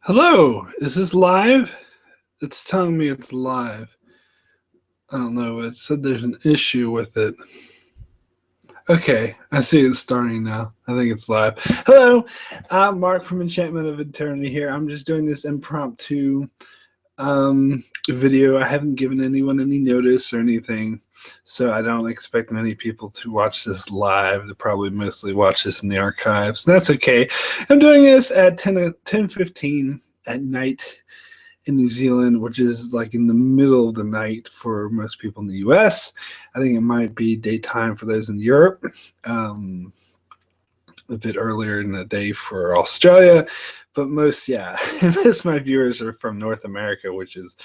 Hello, is this live? It's telling me it's live. I don't know. It said there's an issue with it. Okay, I see it's starting now. I think it's live. Hello, I'm Mark from Enchantment of Eternity here. I'm just doing this impromptu video. I haven't given anyone any notice or anything, so I don't expect many people to watch this live. They'll probably mostly watch this in the archives. That's okay. I'm doing this at 10:15 at night in New Zealand, which is like in the middle of the night for most people in the US. I think it might be daytime for those in Europe, a bit earlier in the day for Australia. But most my viewers are from North America, which is,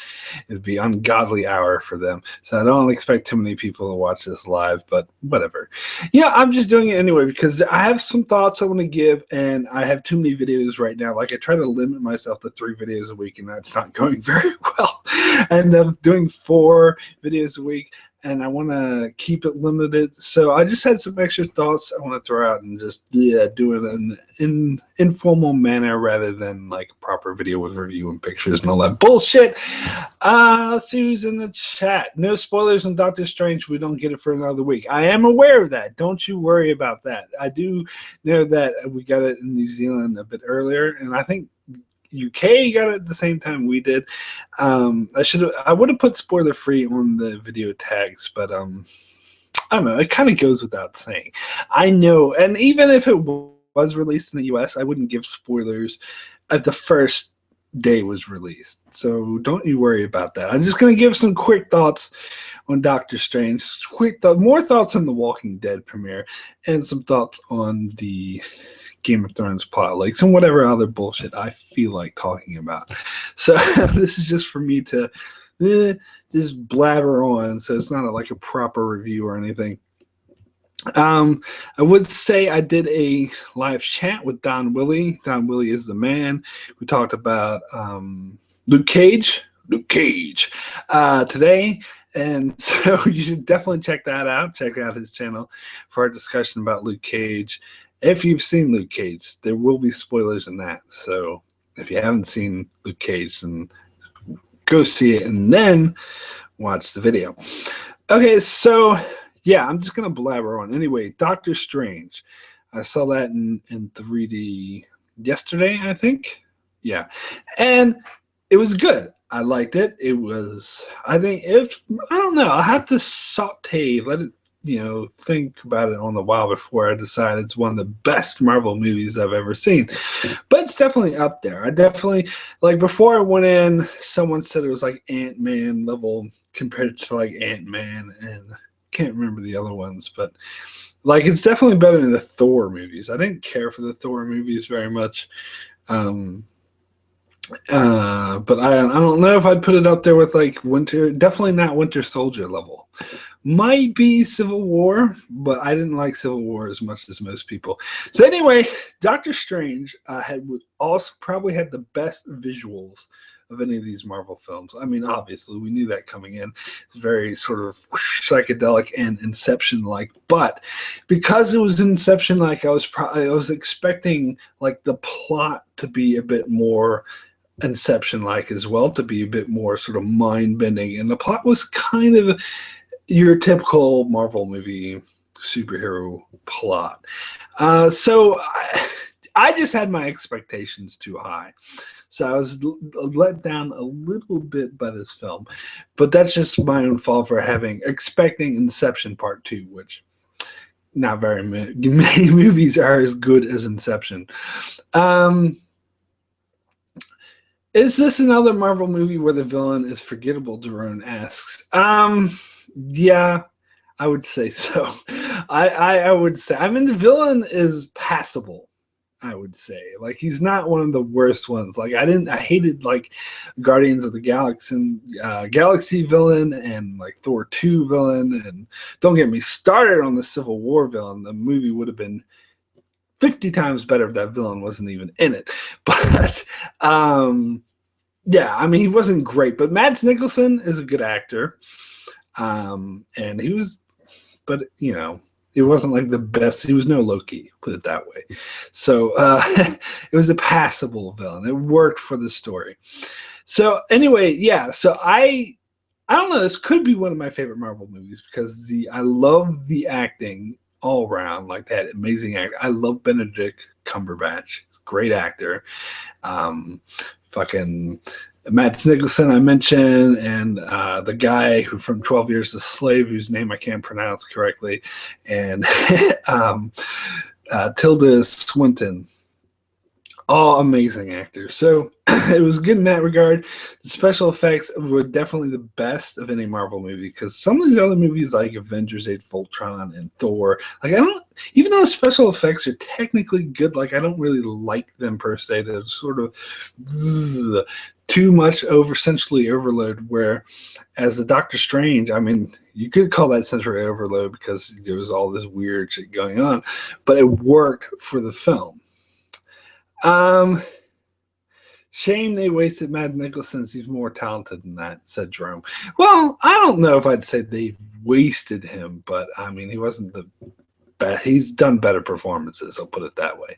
it'd be ungodly hour for them. So I don't expect too many people to watch this live, but whatever. Yeah, I'm just doing it anyway because I have some thoughts I want to give, and I have too many videos right now. Like, I try to limit myself to 3 videos a week, and that's not going very well. And I'm doing 4 videos a week, and I want to keep it limited. So I just had some extra thoughts I want to throw out and just do it in an informal manner rather than like a proper video with review and pictures and all that bullshit. Let's see who's in the chat. No spoilers on Doctor Strange. We don't get it for another week. I am aware of that. Don't you worry about that. I do know that we got it in New Zealand a bit earlier, and I think UK got it at the same time we did. I would have put spoiler free on the video tags, but I don't know. It kind of goes without saying. I know, and even if it was released in the US, I wouldn't give spoilers at the first day was released. So don't you worry about that. I'm just gonna give some quick thoughts on Doctor Strange, more thoughts on the Walking Dead premiere, and some thoughts on the Game of Thrones plot leaks and whatever other bullshit I feel like talking about. So this is just for me to just blabber on, so it's not like a proper review or anything. I would say I did a live chat with Don Willie. Don Willie is the man. We talked about Luke Cage today, and so you should definitely check that out. Check out his channel for our discussion about Luke Cage. If you've seen Luke Cage, there will be spoilers in that. So if you haven't seen Luke Cage, then go see it and then watch the video. Okay, so yeah, I'm just going to blabber on. Anyway, Doctor Strange. I saw that in 3D yesterday, I think. Yeah. And it was good. I liked it. It was, I don't know. I have to let it, think about it on the while before I decide it's one of the best Marvel movies I've ever seen. But it's definitely up there. I definitely, like, before I went in, someone said it was like Ant-Man level compared to like Ant-Man, and can't remember the other ones, but like, it's definitely better than the Thor movies. I didn't care for the Thor movies very much. But I don't know if I'd put it up there with like definitely not Winter Soldier level. Might be Civil War, but I didn't like Civil War as much as most people. So anyway, Doctor Strange would also probably had the best visuals of any of these Marvel films. I mean, obviously, we knew that coming in. It's very sort of psychedelic and Inception-like, but because it was Inception-like, I was expecting like the plot to be a bit more Inception-like as well, to be a bit more sort of mind-bending, and the plot was kind of your typical Marvel movie superhero plot. So I just had my expectations too high. So I was let down a little bit by this film, but that's just my own fault for expecting Inception Part 2, which not very many movies are as good as Inception. Is this another Marvel movie where the villain is forgettable? Jerome asks. Yeah, I would say so. I would say, I mean, the villain is passable, I would say. Like, he's not one of the worst ones. Like, I hated like Guardians of the Galaxy villain and like Thor 2 villain, and don't get me started on the Civil War villain. The movie would have been 50 times better if that villain wasn't even in it. But yeah, I mean, he wasn't great, but Mads Mikkelsen is a good actor. And he was, but it wasn't like the best. He was no Loki, put it that way. So it was a passable villain. It worked for the story. So anyway, yeah. So I don't know. This could be one of my favorite Marvel movies because I love the acting all around, like that amazing act. I love Benedict Cumberbatch, great actor. Fucking Matt Nicholson I mentioned, and the guy who from 12 Years a Slave, whose name I can't pronounce correctly, and Tilda Swinton. All amazing actors. So it was good in that regard. The special effects were definitely the best of any Marvel movie because some of these other movies like Avengers Age of Ultron and Thor, like I don't, even though special effects are technically good, like I don't really like them per se. They're sort of too much sensory overload, where as the Doctor Strange, I mean, you could call that sensory overload because there was all this weird shit going on, but it worked for the film. Shame they wasted Matt Nicholson. He's more talented than that, said Jerome. Well, I don't know if I'd say they wasted him, but I mean, he wasn't the best. He's done better performances, I'll put it that way.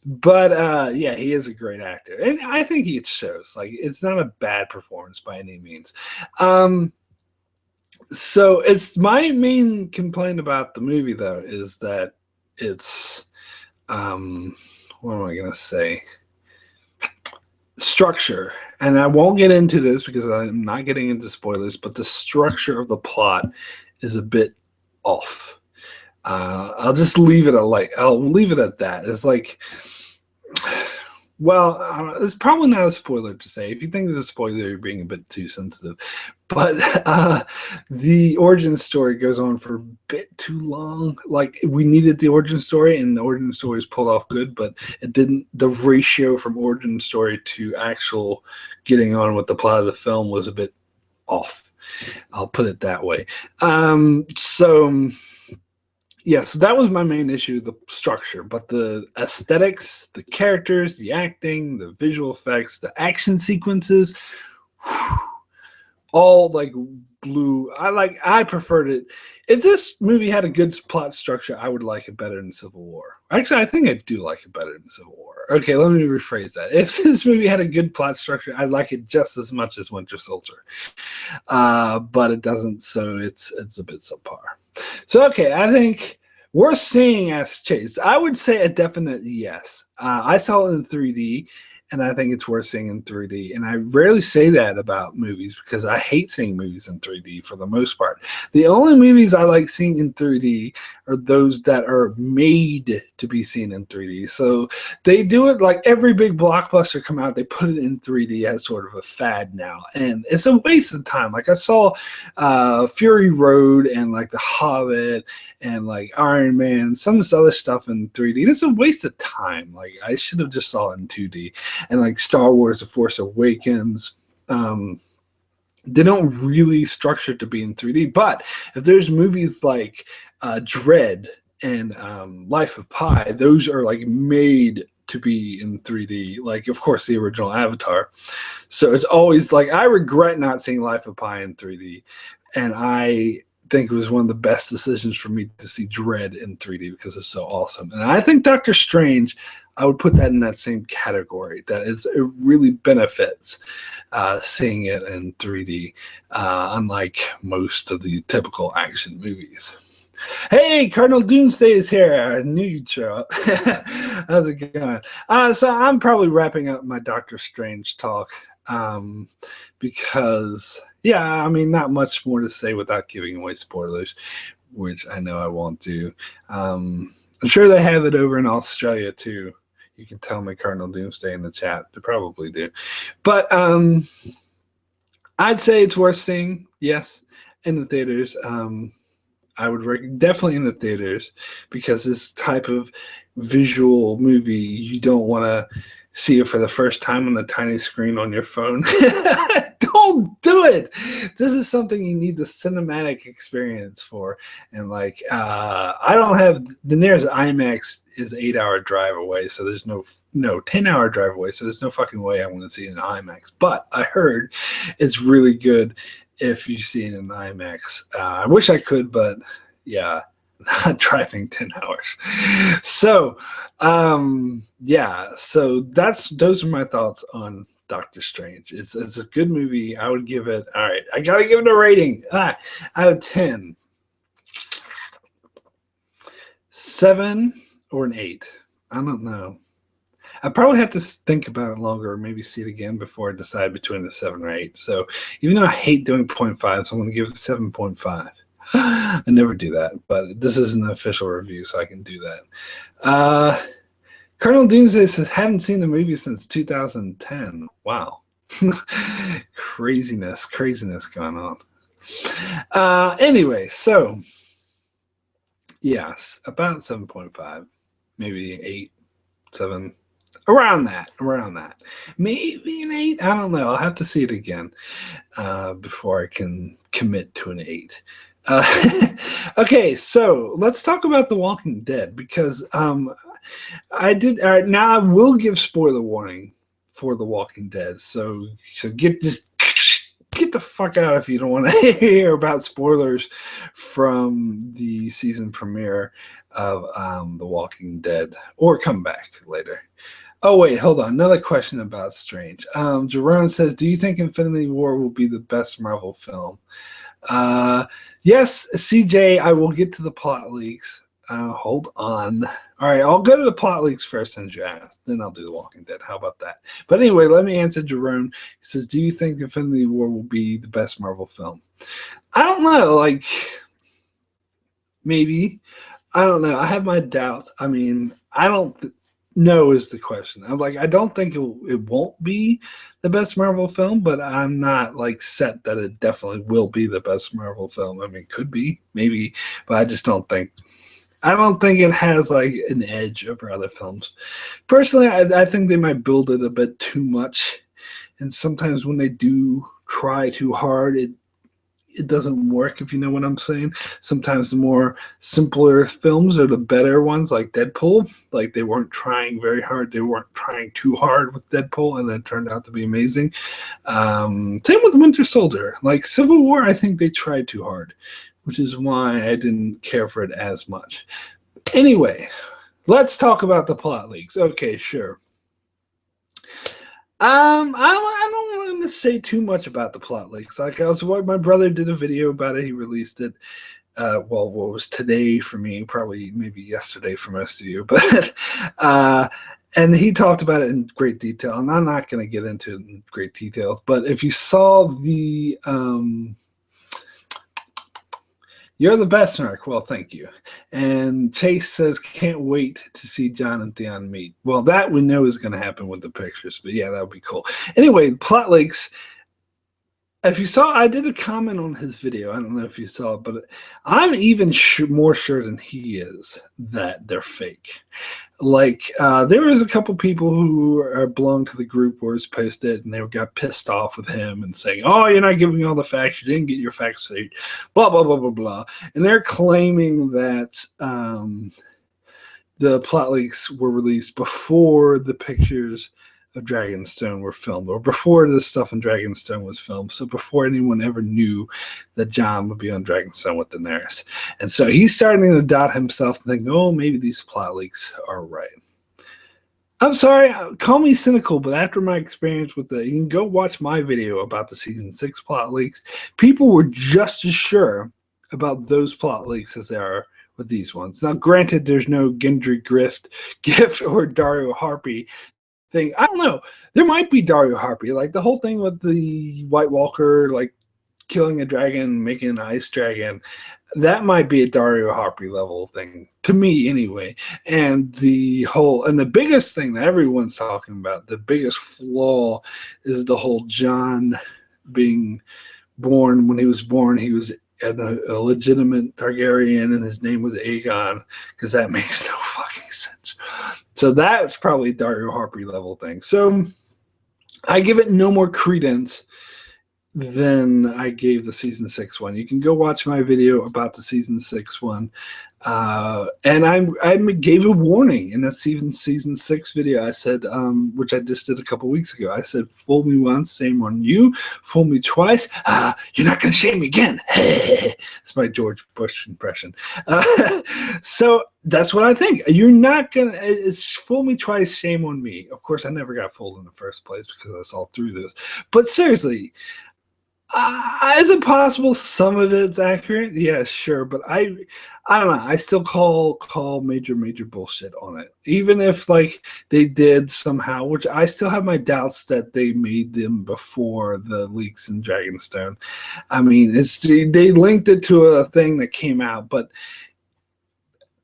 But yeah, he is a great actor. And I think it shows. Like, it's not a bad performance by any means. So it's my main complaint about the movie, though, is that it's what am I going to say? Structure. And I won't get into this because I'm not getting into spoilers, but the structure of the plot is a bit off. I'll just leave it I'll leave it at that. It's like, well, it's probably not a spoiler to say. If you think it's a spoiler, you're being a bit too sensitive. But the origin story goes on for a bit too long. Like, we needed the origin story, and the origin story is pulled off good, but it didn't. The ratio from origin story to actual getting on with the plot of the film was a bit off. I'll put it that way. Yeah, so that was my main issue, the structure. But the aesthetics, the characters, the acting, the visual effects, the action sequences, all like blew. I preferred it. If this movie had a good plot structure, I would like it better than Civil War. Actually, I think I do like it better than Civil War. Okay, let me rephrase that. If this movie had a good plot structure, I'd like it just as much as Winter Soldier. But it doesn't, so it's a bit subpar. So, okay, I think we're seeing as Chase. I would say a definite yes. I saw it in 3D, and I think it's worth seeing in 3D. And I rarely say that about movies because I hate seeing movies in 3D for the most part. The only movies I like seeing in 3D are those that are made to be seen in 3D. So they do it like every big blockbuster come out, they put it in 3D as sort of a fad now. And it's a waste of time. Like I saw Fury Road and like The Hobbit and like Iron Man, some of this other stuff in 3D. And it's a waste of time. Like I should have just saw it in 2D. And like Star Wars The Force Awakens, they don't really structure to be in 3D. But if there's movies like Dread and Life of Pi, those are like made to be in 3D. Like, of course, the original Avatar. So it's always like, I regret not seeing Life of Pi in 3D. And I think it was one of the best decisions for me to see Dread in 3D because it's so awesome. And I think Doctor Strange, I would put that in that same category. That is, it really benefits seeing it in 3D, unlike most of the typical action movies. Hey, Cardinal Doomsday is here. I knew you'd show up. How's it going? So I'm probably wrapping up my Doctor Strange talk because, yeah, I mean, not much more to say without giving away spoilers, which I know I won't do. I'm sure they have it over in Australia too. You can tell me Cardinal Doomsday in the chat. They probably do. But I'd say it's worth seeing, yes, in the theaters. I would definitely in the theaters because this type of visual movie, you don't want to see it for the first time on the tiny screen on your phone. Don't do it. This is something you need the cinematic experience for. And like, I don't have the nearest IMAX is 8-hour drive away. So there's no 10-hour drive away. So there's no fucking way I want to see it in IMAX. But I heard it's really good if you see it in IMAX. I wish I could, but yeah, not driving 10 hours. So, yeah, so those are my thoughts on Doctor Strange. It's a good movie. I would give it, all right, I gotta give it a rating. Out of 10. 7 or an 8. I don't know. I probably have to think about it longer or maybe see it again before I decide between the 7 or 8. So even though I hate doing 0.5, so I'm going to give it 7.5. I never do that, but this isn't an official review, so I can do that. Colonel Doomsday says, haven't seen the movie since 2010. Wow. Craziness going on. Anyway, so yes, about 7.5, maybe 8, 7, around that. Maybe an 8. I don't know. I'll have to see it again before I can commit to an 8. Okay, so let's talk about The Walking Dead, because I did. All right, now I will give spoiler warning for The Walking Dead. So get the fuck out if you don't want to hear about spoilers from the season premiere of The Walking Dead, or come back later. Oh, wait, hold on. Another question about Strange. Jerome says, do you think Infinity War will be the best Marvel film? Yes, CJ, I will get to the plot leaks. Hold on. All right, I'll go to the plot leaks first since you asked. Then I'll do The Walking Dead. How about that? But anyway, let me answer Jerome. He says, do you think Infinity War will be the best Marvel film? I don't know. Like, maybe. I don't know. I have my doubts. I mean, I don't know is the question. I'm like, I don't think it won't be the best Marvel film, but I'm not like set that it definitely will be the best Marvel film. I mean, it could be, maybe, but I just don't think. I don't think it has like an edge over other films. Personally, I think they might build it a bit too much, and sometimes when they do try too hard, it doesn't work, if you know what I'm saying. Sometimes the more simpler films are the better ones, like Deadpool. Like, they weren't trying very hard. They weren't trying too hard with Deadpool, and it turned out to be amazing. Same with Winter Soldier. Like, Civil War, I think they tried too hard, which is why I didn't care for it as much. Anyway, let's talk about the plot leaks. Okay, sure. I don't want to say too much about the plot leaks. Like, my brother did a video about it. He released it. What was today for me? Probably maybe yesterday for most of you. But and he talked about it in great detail. And I'm not going to get into it in great details. But if you saw the you're the best, Mark. Well, thank you. And Chase says, can't wait to see John and Theon meet. Well, that we know is going to happen with the pictures, but yeah, that would be cool. Anyway, plot leaks. If you saw, I did a comment on his video. I don't know if you saw it, but I'm even more sure than he is that they're fake. Like, there was a couple people who belong to the group where it's posted, and they got pissed off with him and saying, oh, you're not giving me all the facts. You didn't get your facts straight, blah, blah, blah, blah, blah. And they're claiming that the plot leaks were released before the pictures of Dragonstone were filmed, or before this stuff in Dragonstone was filmed. So before anyone ever knew that Jon would be on Dragonstone with Daenerys. And so he's starting to doubt himself and think, oh, maybe these plot leaks are right. I'm sorry, call me cynical, but after my experience with you can go watch my video about the season 6 plot leaks. People were just as sure about those plot leaks as they are with these ones. Now, granted, there's no Gendry gift or Dario Harpy thing. I don't know. There might be Dario Harpy. Like, the whole thing with the White Walker, like, killing a dragon, making an ice dragon, that might be a Dario Harpy level thing, to me anyway. And the biggest thing that everyone's talking about, the biggest flaw, is the whole Jon being born. When he was born, he was a legitimate Targaryen, and his name was Aegon, because that makes no fucking sense. So that's probably Dario Harpy level thing. So I give it no more credence than I gave the season 6 one. You can go watch my video about the season 6 one. And I gave a warning in that season 6 video. I said, which I just did a couple weeks ago. I said, "Fool me once, shame on you. Fool me twice, you're not gonna shame me again." It's my George Bush impression. So that's what I think. You're not gonna. It's fool me twice, shame on me. Of course, I never got fooled in the first place because I saw through this. But seriously. Is it possible some of it's accurate? Yeah, sure, but I don't know. I still call major bullshit on it, even if like they did somehow, which I still have my doubts that they made them before the leaks in Dragonstone. I mean, they linked it to a thing that came out, but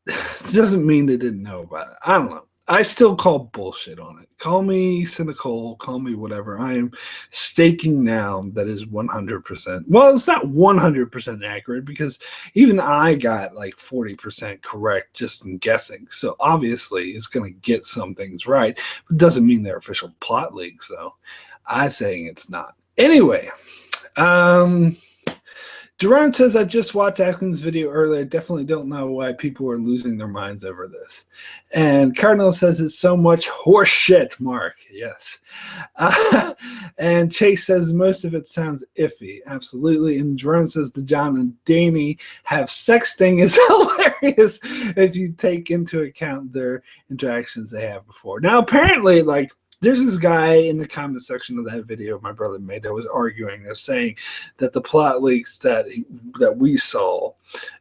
it doesn't mean they didn't know about it. I don't know. I still call bullshit on it. Call me cynical, call me whatever. I am staking now that is 100%. Well, it's not 100% accurate because even I got like 40% correct just in guessing. So obviously it's going to get some things right. It doesn't mean they're official plot leaks, though. I'm saying it's not. Anyway, Duran says, "I just watched Ackland's video earlier. I definitely don't know why people are losing their minds over this." And Cardinal says, "It's so much horse shit, Mark." Yes. And Chase says, "Most of it sounds iffy." Absolutely. And Jerome says, "The John and Danny have sexting is hilarious if you take into account their interactions they have before." Now, apparently, like, there's this guy in the comment section of that video my brother made that was arguing, that was saying that the plot leaks that we saw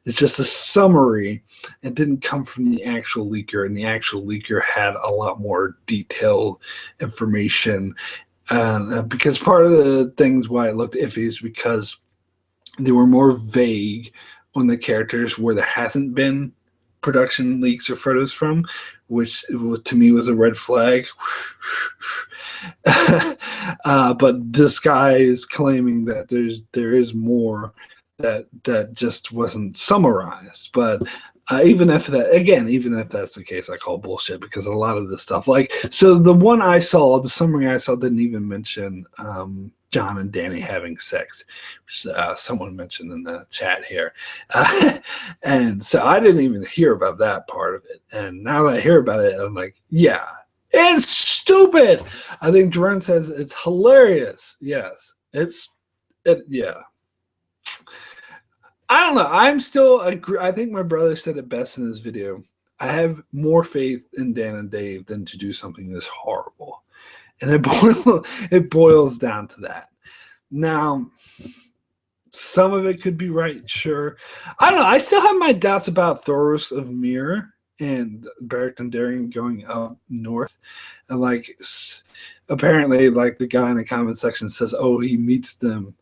is just a summary and didn't come from the actual leaker, and the actual leaker had a lot more detailed information. Because part of the things why it looked iffy is because they were more vague on the characters where there hasn't been production leaks or photos from, which to me was a red flag. But this guy is claiming that there is more that just wasn't summarized. But even if that's the case, I call bullshit, because a lot of this stuff, like, so the one I saw, the summary I saw, didn't even mention John and Danny having sex, which someone mentioned in the chat here. And so I didn't even hear about that part of it. And now that I hear about it, I'm like, yeah, it's stupid. I think Duran says it's hilarious. Yes, yeah. I don't know. I'm still, I think my brother said it best in his video. I have more faith in Dan and Dave than to do something this horrible. And it boils down to that. Now, some of it could be right, sure. I don't know. I still have my doubts about Thoros of Mir and Beric Dondarrion going up north. And like, apparently, like, the guy in the comment section says, "Oh, he meets them,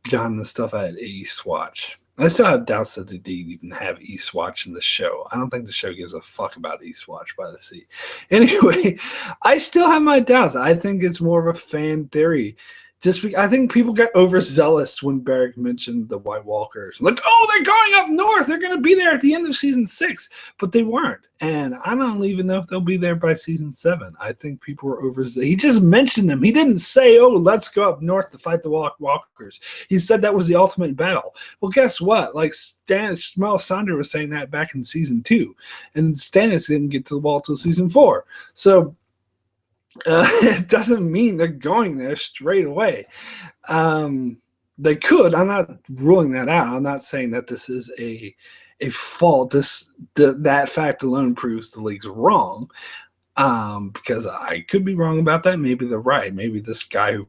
John and stuff, at Eastwatch." I still have doubts that they even have Eastwatch in the show. I don't think the show gives a fuck about Eastwatch by the Sea. Anyway, I still have my doubts. I think it's more of a fan theory. I think people got overzealous when Beric mentioned the White Walkers. Like, oh, they're going up north. They're going to be there at the end of season 6. But they weren't. And I don't even know if they'll be there by season 7. I think people were overzealous. He just mentioned them. He didn't say, "Oh, let's go up north to fight the Walkers." He said that was the ultimate battle. Well, guess what? Like, Melisandre was saying that back in season 2. And Stannis didn't get to the wall till season 4. So it doesn't mean they're going there straight away. They could. I'm not ruling that out. I'm not saying that this is a fault. That fact alone proves the league's wrong. Because I could be wrong about that. Maybe they're right. Maybe this guy who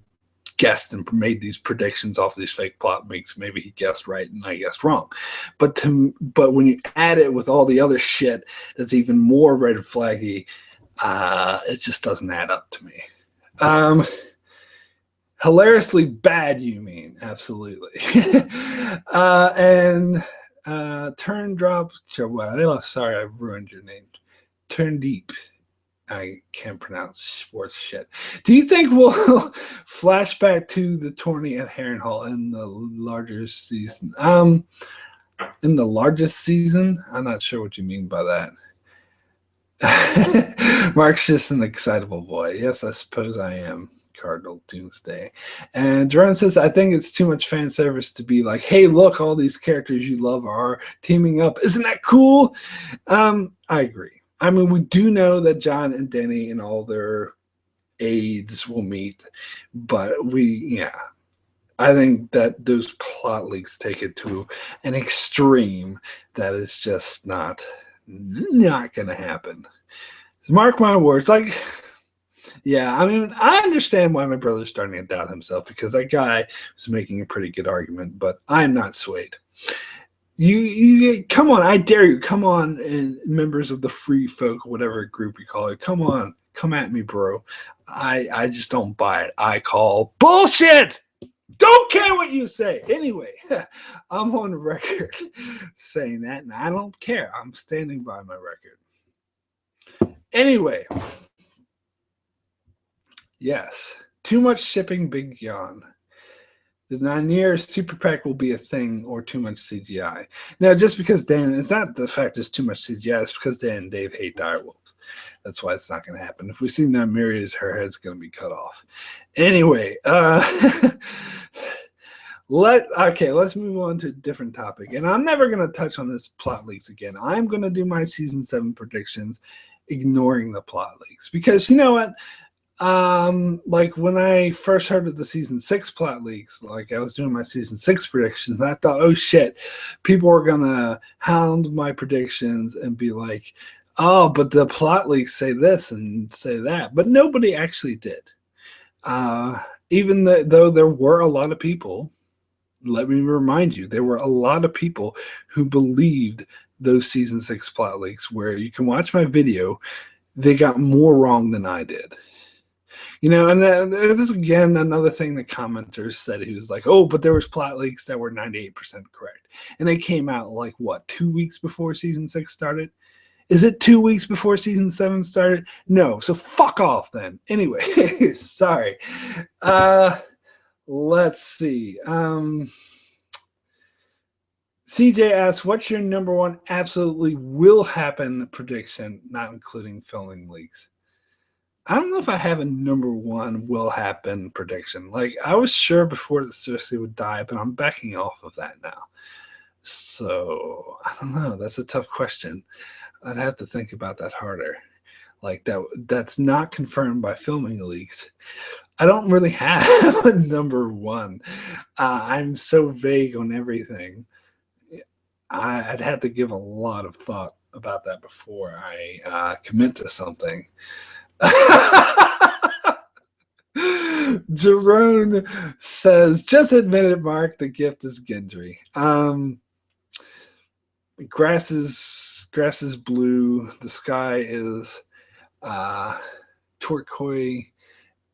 guessed and made these predictions off these fake plot leaks, maybe he guessed right and I guessed wrong. But when you add it with all the other shit that's even more red flaggy, it just doesn't add up to me. Hilariously bad, you mean? Absolutely. And Turn Drop. Sorry, I ruined your name. Turn Deep. I can't pronounce sports shit. Do you think we'll flashback to the tourney at Harrenhal in the larger season? In the largest season? I'm not sure what you mean by that. Mark's just an excitable boy. Yes, I suppose I am. Cardinal Doomsday. And Jerome says, I think it's too much fan service to be like, hey, look, all these characters you love are teaming up. Isn't that cool? I agree. I mean, we do know that John and Denny and all their aides will meet, but I think that those plot leaks take it to an extreme that is just not going to happen. Mark my words. Like, yeah, I mean, I understand why my brother's starting to doubt himself, because that guy was making a pretty good argument, but I'm not swayed. You come on, I dare you. Come on, and members of the free folk, whatever group you call it, come on, come at me, bro. I just don't buy it. I call bullshit. Don't care what you say. Anyway, I'm on record saying that, and I don't care. I'm standing by my record. Anyway, yes, too much shipping, big yawn. The 9 years super PAC will be a thing, or too much CGI. Now, just because Dan, it's not the fact there's too much CGI, it's because Dan and Dave hate direwolves. That's why it's not going to happen. If we see Nymeria, her head's going to be cut off. Anyway, let's move on to a different topic. And I'm never going to touch on this plot leaks again. I'm going to do my season 7 predictions, ignoring the plot leaks, because you know what? Like when I first heard of the season 6 plot leaks, like I was doing my season 6 predictions, and I thought, oh shit, people are gonna hound my predictions and be like, oh, but the plot leaks say this and say that, but nobody actually did. Even though there were a lot of people, let me remind you, there were a lot of people who believed those season 6 plot leaks, where you can watch my video, they got more wrong than I did. You know, and this is, again, another thing the commenters said. He was like, oh, but there was plot leaks that were 98% correct. And they came out, like, what, 2 weeks before season 6 started? Is it 2 weeks before season 7 started? No, so fuck off then. Anyway, sorry. Let's see. CJ asks, what's your number one absolutely will happen prediction, not including filming leaks? I don't know if I have a number one will happen prediction. Like, I was sure before that Cersei would die, but I'm backing off of that now. So, I don't know. That's a tough question. I'd have to think about that harder. Like, that's not confirmed by filming leaks. I don't really have a number one. I'm so vague on everything. I'd have to give a lot of thought about that before I commit to something. Jerome says, just admit it, Mark, the gift is Gendry. Grass is blue, the sky is turquoise.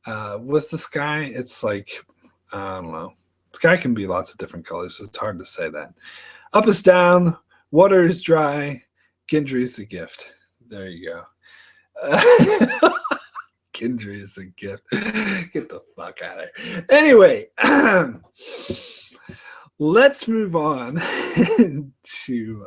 What's the sky? It's like, I don't know. Sky can be lots of different colors, so it's hard to say that. Up is down, water is dry, Gendry is the gift. There you go. Gendry is a gift. Get the fuck out of here. Anyway, let's move on to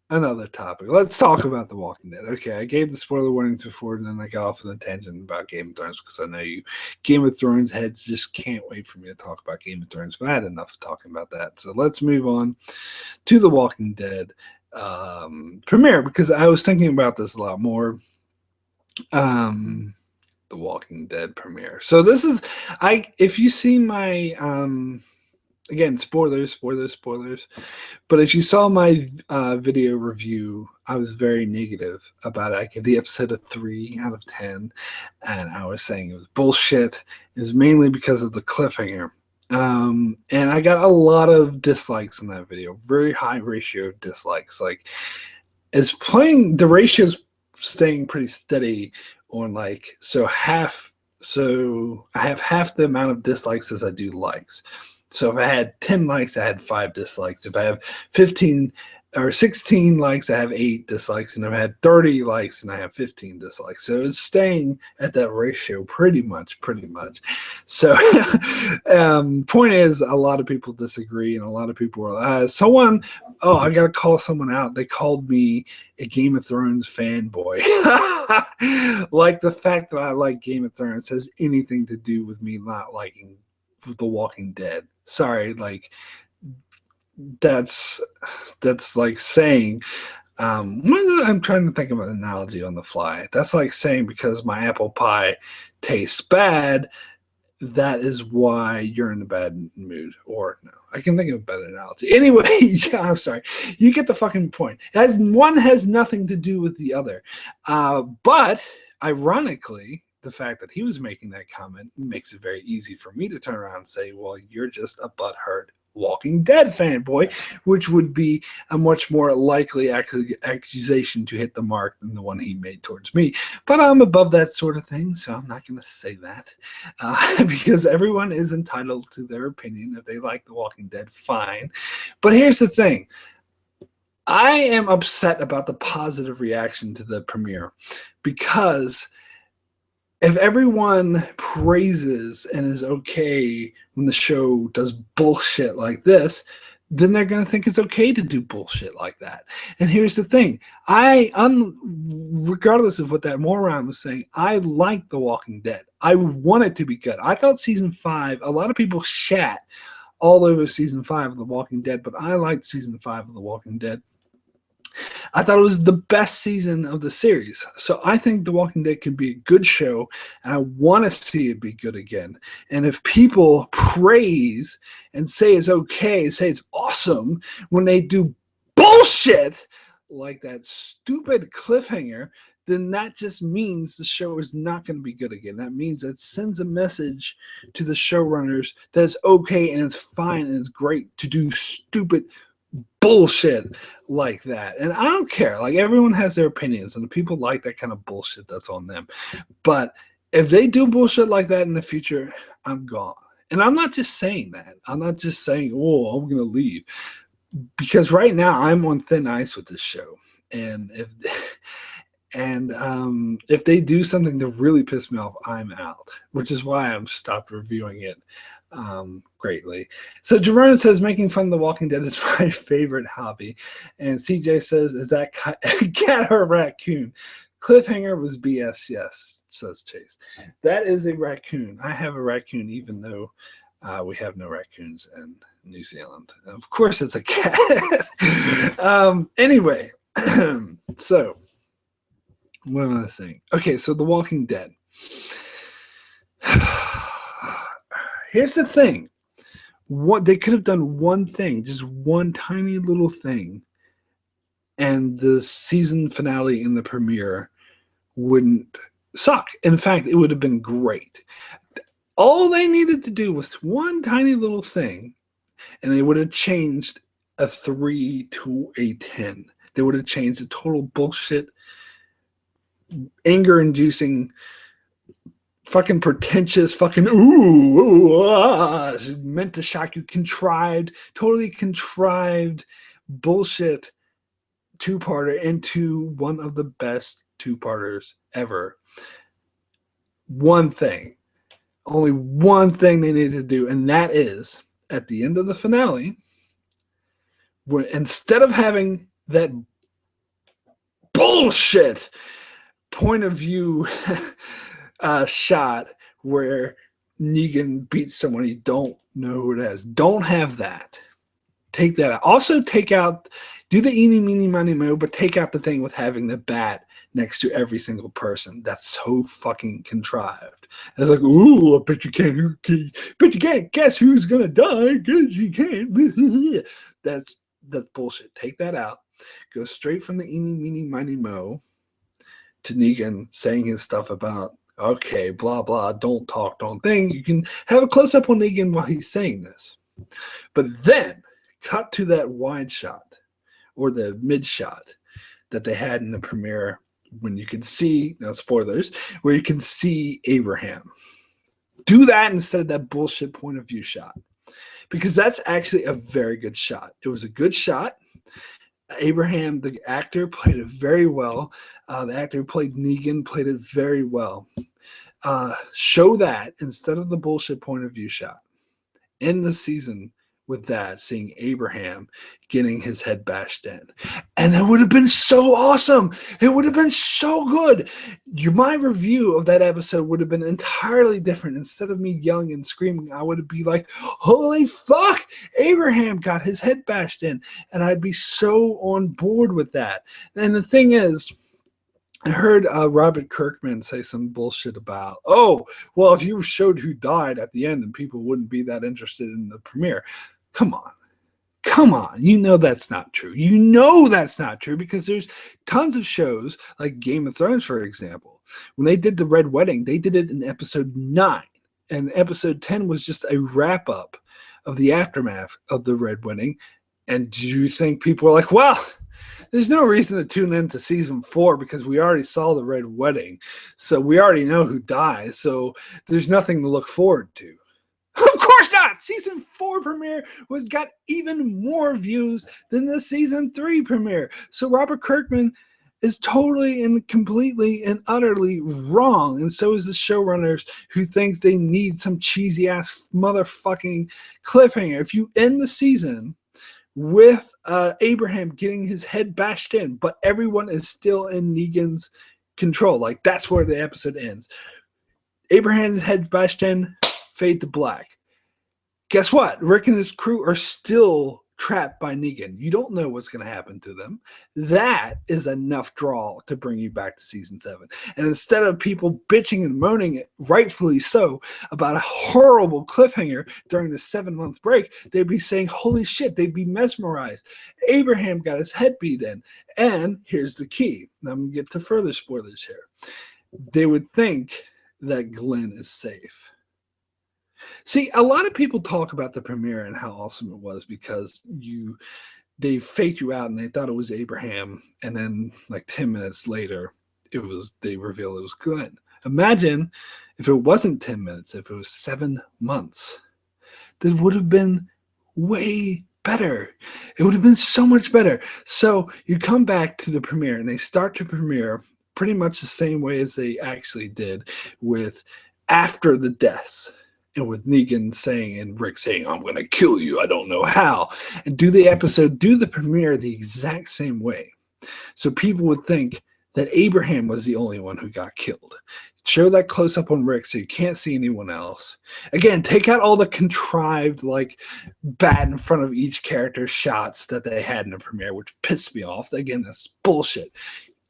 another topic. Let's talk about The Walking Dead. Okay, I gave the spoiler warnings before, and then I got off on a tangent about Game of Thrones, because I know you Game of Thrones heads just can't wait for me to talk about Game of Thrones, but I had enough of talking about that. So let's move on to The Walking Dead premiere, because I was thinking about this a lot more. The Walking Dead premiere. So this is, if you see my again, spoilers, but if you saw my video review, I was very negative about it. I gave the episode a 3 out of 10, and I was saying it was bullshit. It was mainly because of the cliffhanger. And I got a lot of dislikes in that video, very high ratio of dislikes. Like, it's playing, the ratio's staying pretty steady on, like, so I have half the amount of dislikes as I do likes. So if I had 10 likes, I had 5 dislikes. If I have 15 or 16 likes, I have 8 dislikes, and I've had 30 likes and I have 15 dislikes. So it's staying at that ratio pretty much. So point is, a lot of people disagree, and a lot of people are I gotta call someone out. They called me a Game of Thrones fanboy. Like the fact that I like Game of Thrones has anything to do with me not liking The Walking Dead. Sorry, like that's like saying I'm trying to think of an analogy on the fly. That's like saying because my apple pie tastes bad, that is why you're in a bad mood. Or no, I can think of a better analogy. Anyway, yeah, I'm sorry. You get the fucking point. One has nothing to do with the other. But ironically, the fact that he was making that comment makes it very easy for me to turn around and say, well, you're just a butthurt Walking Dead fanboy, which would be a much more likely accusation to hit the mark than the one he made towards me. But I'm above that sort of thing, so I'm not going to say that because everyone is entitled to their opinion. If they like The Walking Dead, fine. But here's the thing. I am upset about the positive reaction to the premiere because if everyone praises and is okay when the show does bullshit like this, then they're going to think it's okay to do bullshit like that. And here's the thing. Regardless of what that moron was saying, I like The Walking Dead. I want it to be good. I thought season 5, a lot of people shat all over season 5 of The Walking Dead, but I liked season 5 of The Walking Dead. I thought it was the best season of the series. So I think The Walking Dead can be a good show, and I want to see it be good again. And if people praise and say it's okay, say it's awesome, when they do bullshit like that stupid cliffhanger, then that just means the show is not going to be good again. That means it sends a message to the showrunners that it's okay and it's fine and it's great to do stupid bullshit like that. And I don't care. Like, everyone has their opinions, and if people like that kind of bullshit, that's on them. But if they do bullshit like that in the future, I'm gone. And I'm not just saying that. I'm not just saying, oh, I'm going to leave. Because right now I'm on thin ice with this show. And if they do something to really piss me off, I'm out, which is why I'm stopped reviewing it greatly. So Jerome says making fun of The Walking Dead is my favorite hobby, and CJ says, is that cat or raccoon? Cliffhanger was BS. Yes, says Chase. That is a raccoon. I have a raccoon, even though we have no raccoons in New Zealand. Of course it's a cat. Anyway, so one other thing. Okay, so The Walking Dead. Here's the thing. What they could have done, one thing, just one tiny little thing, and the season finale in the premiere wouldn't suck. In fact, it would have been great. All they needed to do was one tiny little thing, and they would have changed a 3 to a 10. They would have changed a total bullshit, anger-inducing, fucking pretentious, fucking meant to shock you, totally contrived bullshit two-parter into one of the best two-parters ever. One thing. Only one thing they need to do, and that is, at the end of the finale, when instead of having that bullshit point of view shot where Negan beats someone you don't know who it is. Don't have that. Take that out. Also do the eeny, meeny, miny, mo, but take out the thing with having the bat next to every single person. That's so fucking contrived. And it's like, ooh, I bet you can't guess who's gonna die, because you can't. That's bullshit. Take that out. Go straight from the eeny, meeny, miny, mo to Negan saying his stuff about, okay, blah, blah, don't talk, don't think. You can have a close-up on Negan while he's saying this. But then cut to that wide shot or the mid shot that they had in the premiere when you could see, no spoilers, where you can see Abraham. Do that instead of that bullshit point of view shot. Because that's actually a very good shot. It was a good shot. Abraham, the actor, played it very well. The actor who played Negan played it very well. Show that instead of the bullshit point of view shot. End the season with that, seeing Abraham getting his head bashed in. And that would have been so awesome. It would have been so good. My review of that episode would have been entirely different. Instead of me yelling and screaming, I would be like, holy fuck, Abraham got his head bashed in. And I'd be so on board with that. And the thing is, I heard Robert Kirkman say some bullshit about, oh, well, if you showed who died at the end, then people wouldn't be that interested in the premiere. Come on. Come on. You know that's not true. You know that's not true because there's tons of shows like Game of Thrones, for example. When they did the Red Wedding, they did it in episode 9. And episode 10 was just a wrap-up of the aftermath of the Red Wedding. And do you think people were like, well, there's no reason to tune into season 4 because we already saw the Red Wedding. So we already know who dies. So there's nothing to look forward to. Of course not. Season 4 premiere got even more views than the season 3 premiere. So Robert Kirkman is totally and completely and utterly wrong. And so is the showrunners who think they need some cheesy ass motherfucking cliffhanger. If you end the season with Abraham getting his head bashed in, but everyone is still in Negan's control. Like, that's where the episode ends. Abraham's head bashed in, fade to black. Guess what? Rick and his crew are still trapped by Negan. You don't know what's going to happen to them. That is enough draw to bring you back to season 7. And instead of people bitching and moaning, rightfully so, about a horrible cliffhanger during the 7-month break, they'd be saying, holy shit, they'd be mesmerized. Abraham got his head beat in. And here's the key. Now I'm going to get to further spoilers here. They would think that Glenn is safe. See, a lot of people talk about the premiere and how awesome it was because they faked you out and they thought it was Abraham, and then like 10 minutes later, they reveal it was Glenn. Imagine if it wasn't 10 minutes, if it was 7 months. That would have been way better. It would have been so much better. So you come back to the premiere and they start to premiere pretty much the same way as they actually did with after the deaths. And with Negan saying and Rick saying, I'm going to kill you, I don't know how. And do the premiere the exact same way. So people would think that Abraham was the only one who got killed. Show that close up on Rick so you can't see anyone else. Again, take out all the contrived, like, bat in front of each character shots that they had in the premiere, which pissed me off. Again, that's bullshit.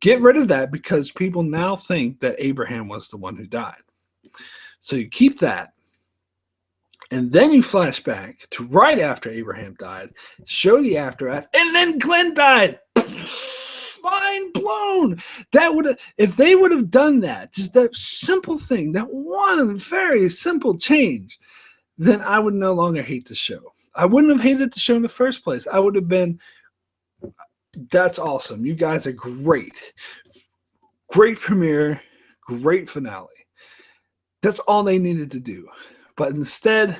Get rid of that because people now think that Abraham was the one who died. So you keep that. And then you flash back to right after Abraham died, show the aftermath, and then Glenn died. Mind blown. If they would have done that, just that simple thing, that one very simple change, then I would no longer hate the show. I wouldn't have hated the show in the first place. I would have been, that's awesome. You guys are great. Great premiere, great finale. That's all they needed to do. But instead,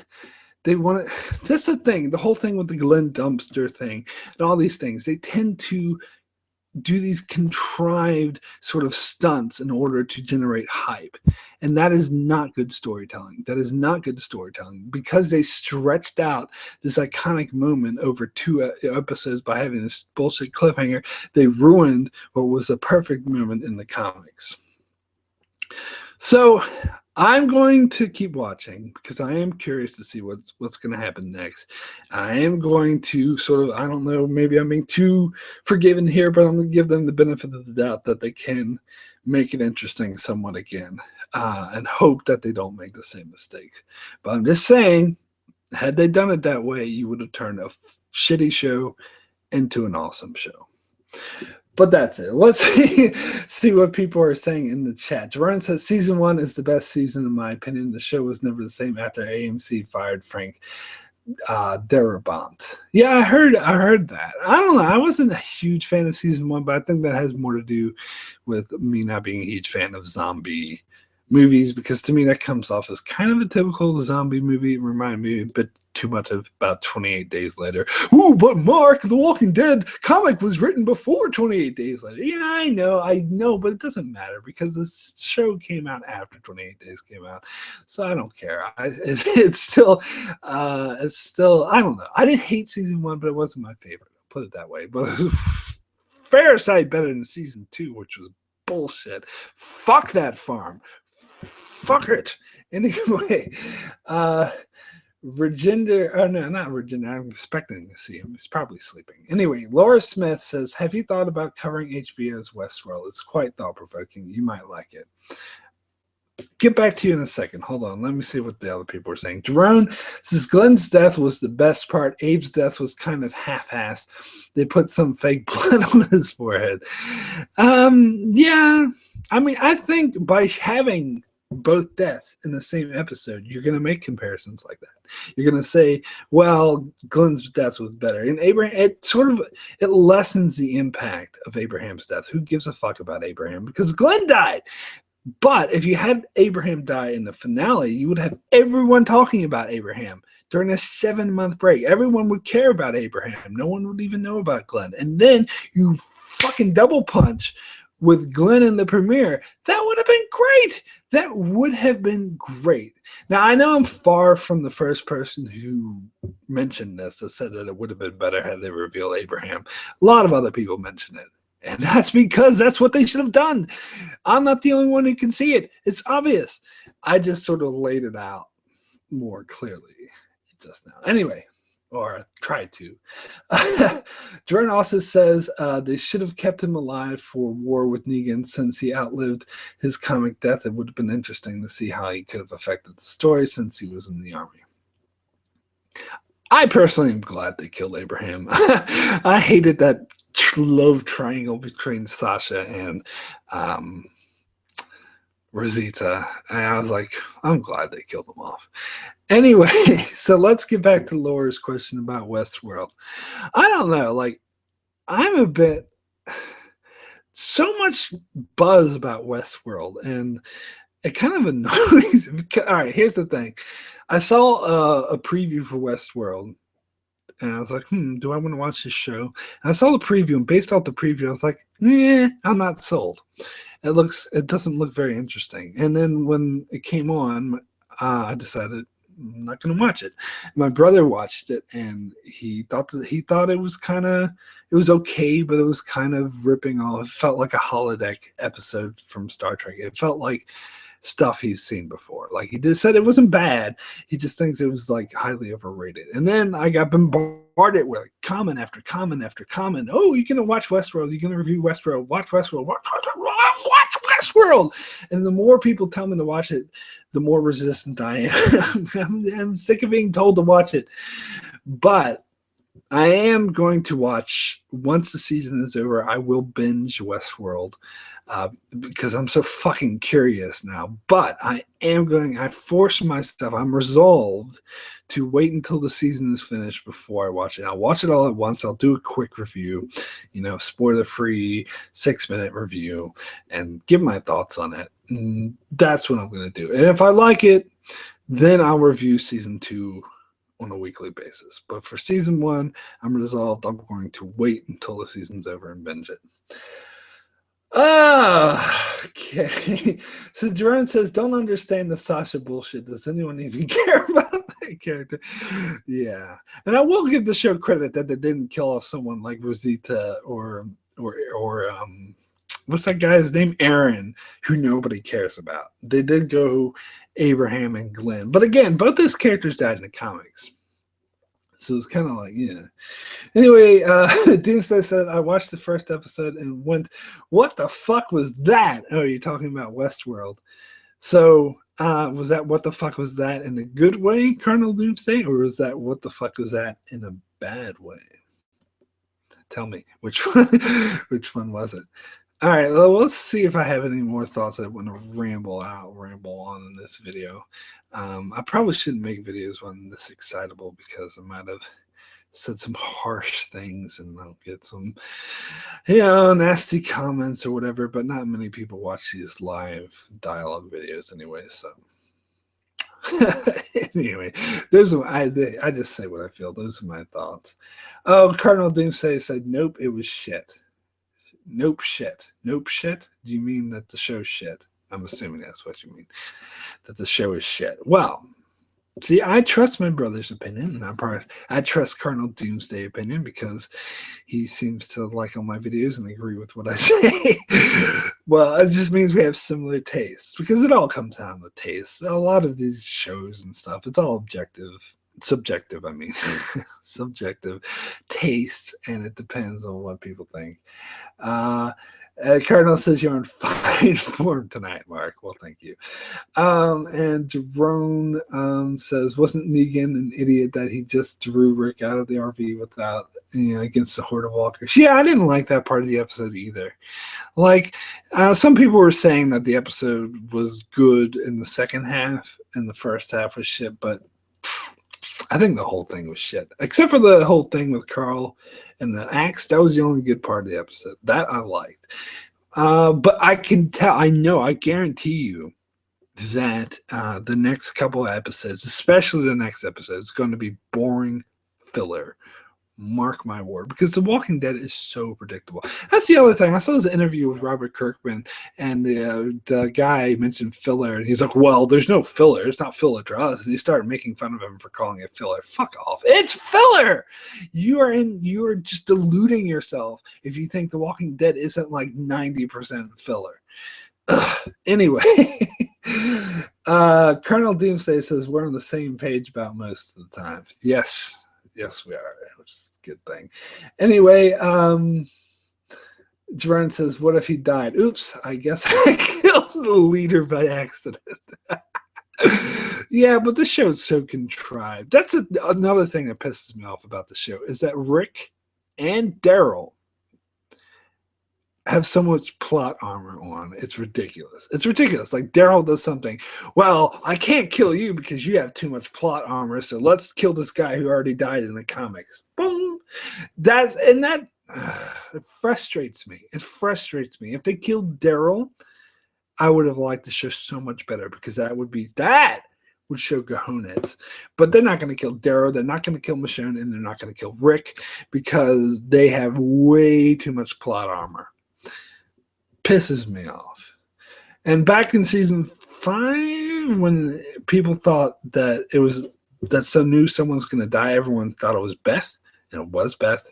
they want to. That's the thing. The whole thing with the Glenn dumpster thing and all these things. They tend to do these contrived sort of stunts in order to generate hype. And that is not good storytelling. That is not good storytelling because they stretched out this iconic moment over 2 episodes by having this bullshit cliffhanger. They ruined what was a perfect moment in the comics. So I'm going to keep watching because I am curious to see what's going to happen next. I am going to sort of, I don't know, maybe I'm being too forgiving here, but I'm going to give them the benefit of the doubt that they can make it interesting somewhat again and hope that they don't make the same mistake. But I'm just saying, had they done it that way, you would have turned a shitty show into an awesome show. But that's it. Let's see what people are saying in the chat. Jerome says, season 1 is the best season in my opinion. The show was never the same after AMC fired Frank Darabont. Yeah, I heard that. I don't know. I wasn't a huge fan of season 1, but I think that has more to do with me not being a huge fan of zombie movies because to me that comes off as kind of a typical zombie movie. It reminded me a bit too much of about 28 days later. Ooh, but Mark, the Walking Dead comic was written before 28 days later. Yeah, I know, but it doesn't matter because this show came out after 28 days came out, so I don't care. It's still, I don't know. I didn't hate season 1, but it wasn't my favorite. I'll put it that way. But it was fair sight better than season 2, which was bullshit. Fuck that farm. Fuck it. Anyway, Reginder, oh no, not Reginder. I'm expecting to see him. He's probably sleeping. Anyway, Laura Smith says, have you thought about covering HBO's Westworld? It's quite thought-provoking. You might like it. Get back to you in a second. Hold on. Let me see what the other people are saying. Jerome says Glenn's death was the best part. Abe's death was kind of half-assed. They put some fake blood on his forehead. Yeah. I mean, I think by having both deaths in the same episode, you're going to make comparisons like that. You're going to say, well, Glenn's death was better. And Abraham, it lessens the impact of Abraham's death. Who gives a fuck about Abraham? Because Glenn died. But if you had Abraham die in the finale, you would have everyone talking about Abraham during a 7-month break. Everyone would care about Abraham. No one would even know about Glenn. And then you fucking double punch with Glenn in the premiere. That would have been great. That would have been great. Now, I know I'm far from the first person who mentioned this that said that it would have been better had they revealed Abraham. A lot of other people mention it. And that's because that's what they should have done. I'm not the only one who can see it. It's obvious. I just sort of laid it out more clearly just now. Anyway, or tried to. Jordan also says they should have kept him alive for War with Negan since he outlived his comic death. It would have been interesting to see how he could have affected the story since he was in the army. I personally am glad they killed Abraham. I hated that love triangle between Sasha and Rosita. And I was like, I'm glad they killed him off. Anyway, so let's get back to Laura's question about Westworld. I don't know. Like, I'm a bit... So much buzz about Westworld, and it kind of annoys me. All right, here's the thing. I saw a preview for Westworld, and I was like, do I want to watch this show? And I saw the preview, and based off the preview, I was like, I'm not sold. It doesn't look very interesting. And then when it came on, I decided I'm not going to watch it. My brother watched it, and he thought it was it was okay, but it was kind of ripping off. It felt like a holodeck episode from Star Trek. It felt like stuff he's seen before. Like, he just said it wasn't bad. He just thinks it was like highly overrated. And then I got bombarded with like, comment after comment after comment. Oh, you're gonna watch Westworld. You're gonna review Westworld. Watch Westworld. Watch Westworld. And the more people tell me to watch it, the more resistant I am. I'm sick of being told to watch it. But I am going to watch, once the season is over, I will binge Westworld because I'm so fucking curious now. But I force myself, I'm resolved to wait until the season is finished before I watch it. I'll watch it all at once. I'll do a quick review, spoiler-free 6-minute review, and give my thoughts on it. And that's what I'm going to do. And if I like it, then I'll review season 2 on a weekly basis. But for season 1, I'm resolved. I'm going to wait until the season's over and binge it. Okay. So Jerome says, don't understand the Sasha bullshit. Does anyone even care about that character? Yeah. And I will give the show credit that they didn't kill off someone like Rosita or what's that guy's name? Aaron, who nobody cares about. They did go Abraham and Glenn. But again, both those characters died in the comics. So it's kind of like, yeah. Anyway, Doomsday said, I watched the first episode and went, what the fuck was that? Oh, you're talking about Westworld. So was that what the fuck was that in a good way, Colonel Doomsday? Or was that what the fuck was that in a bad way? Tell me, which one was it? All right, well, let's see if I have any more thoughts I want to ramble on in this video. I probably shouldn't make videos when I'm this excitable because I might have said some harsh things and I'll get some, nasty comments or whatever, but not many people watch these live dialogue videos anyway, so. Anyway, those are I just say what I feel. Those are my thoughts. Oh, Cardinal Doomsday said, "Nope, it was shit." Nope, shit. Nope, shit. Do you mean that the show's shit? I'm assuming that's what you mean. That the show is shit. Well, see, I trust my brother's opinion, and I trust Cardinal Doomsday opinion because he seems to like all my videos and agree with what I say. Well, it just means we have similar tastes because it all comes down to taste. A lot of these shows and stuff, it's all subjective, I mean, subjective tastes, and it depends on what people think. Cardinal says you're in fine form tonight, Mark. Well, thank you. And Jerome says, wasn't Negan an idiot that he just drew Rick out of the RV without, against the horde of walkers? Yeah, I didn't like that part of the episode either. Like, some people were saying that the episode was good in the second half and the first half was shit, but I think the whole thing was shit. Except for the whole thing with Carl and the axe. That was the only good part of the episode. That I liked. But I can tell, I guarantee you that the next couple of episodes, especially the next episode, is going to be boring filler. Mark my word, because The Walking Dead is so predictable. That's the other thing. I saw this interview with Robert Kirkman, and the guy mentioned filler, and he's like, well, there's no filler. It's not filler to us. And he started making fun of him for calling it filler. Fuck off. It's filler! You are just deluding yourself if you think The Walking Dead isn't like 90% filler. Anyway, Colonel Doomsday says we're on the same page about most of the time. Yes, we are. It's a good thing. Anyway, Jerome says, what if he died? Oops, I guess I killed the leader by accident. Yeah, but this show is so contrived. That's another thing that pisses me off about the show is that Rick and Daryl have so much plot armor on. It's ridiculous. Like Daryl does something. Well, I can't kill you because you have too much plot armor. So let's kill this guy who already died in the comics. Boom. It frustrates me. If they killed Daryl, I would have liked the show so much better because that would show cojones. But they're not going to kill Daryl. They're not going to kill Michonne, and they're not going to kill Rick because they have way too much plot armor. Pisses me off. And back in season 5, when people thought that knew someone's going to die, everyone thought it was Beth, and it was Beth.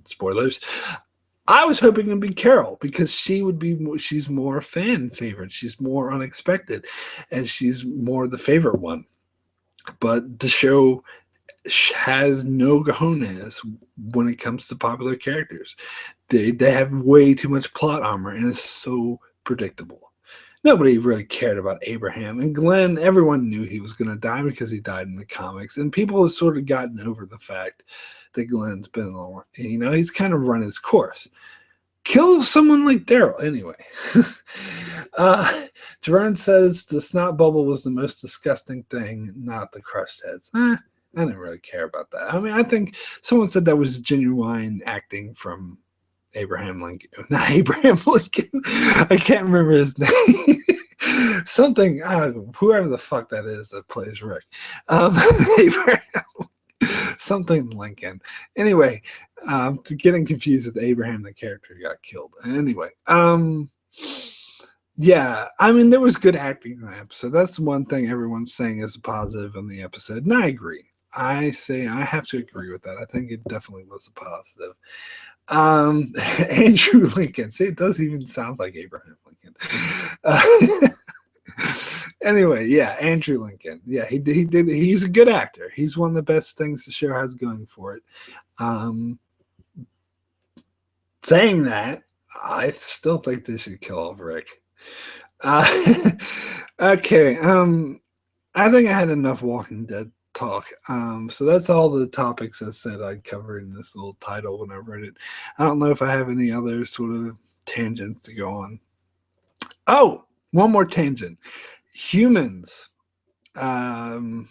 Spoilers. I was hoping it'd be Carol because she's more fan favorite. She's more unexpected, and she's more the favorite one. But the show has no cojones when it comes to popular characters. They have way too much plot armor, and it's so predictable. Nobody really cared about Abraham. And Glenn, everyone knew he was going to die because he died in the comics. And people have sort of gotten over the fact that Glenn's been along. He's kind of run his course. Kill someone like Daryl. Anyway. Jerome says the snot bubble was the most disgusting thing, not the crushed heads. I didn't really care about that. I mean, I think someone said that was genuine acting from Abraham Lincoln. Not Abraham Lincoln. I can't remember his name. Something, whoever the fuck that is that plays Rick. Abraham. Something Lincoln. Anyway, getting confused with Abraham, the character who got killed. Anyway, yeah, I mean, there was good acting in the episode. That's one thing everyone's saying is a positive in the episode, and I agree. I have to agree with that. I think it definitely was a positive. Andrew Lincoln. See, it does even sound like Abraham Lincoln. Anyway, yeah, Andrew Lincoln. Yeah, he did. He's a good actor. He's one of the best things the show has going for it. Saying that, I still think they should kill off Rick. Okay. I think I had enough Walking Dead talk. So that's all the topics I said I'd cover in this little title when I read it. I don't know if I have any other sort of tangents to go on. Oh, one more tangent. Humans. The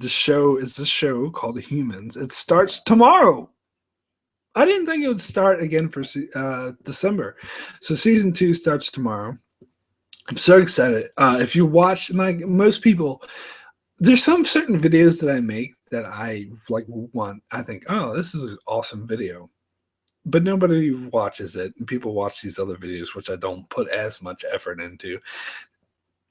show is the show called Humans. It starts tomorrow. I didn't think it would start again for December. So season 2 starts tomorrow. I'm so excited. If you watch, like most people, there's some certain videos that I make that I like want. I think, oh, this is an awesome video, but nobody watches it, and people watch these other videos, which I don't put as much effort into.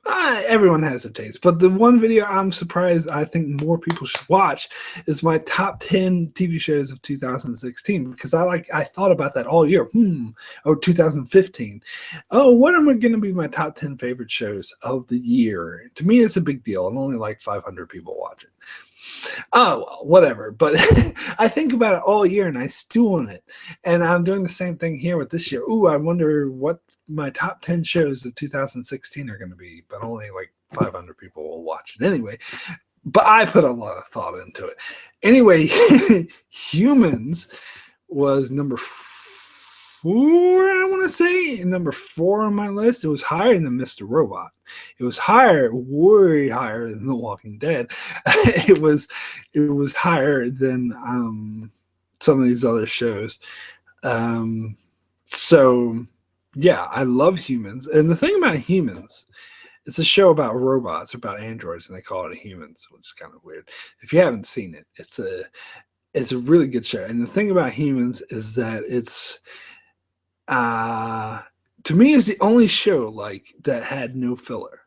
Everyone has a taste, but the one video I'm surprised I think more people should watch is my top 10 TV shows of 2016, because I thought about that all year. Or 2015. Oh, what am I going to be my top 10 favorite shows of the year? To me, it's a big deal, and only like 500 people watch it. Oh, well, whatever. But I think about it all year and I stew on it. And I'm doing the same thing here with this year. Ooh, I wonder what my top 10 shows of 2016 are going to be, but only like 500 people will watch it anyway. But I put a lot of thought into it. Anyway, Humans was number 4, I want to say. Number 4 on my list. It was higher than Mr. Robot. It was higher, way higher than The Walking Dead. it was higher than some of these other shows. So yeah, I love Humans. And the thing about Humans, it's a show about robots, about androids, and they call it Humans, which is kind of weird. If you haven't seen it, it's a really good show. And the thing about Humans is that it's to me, is the only show like that had no filler.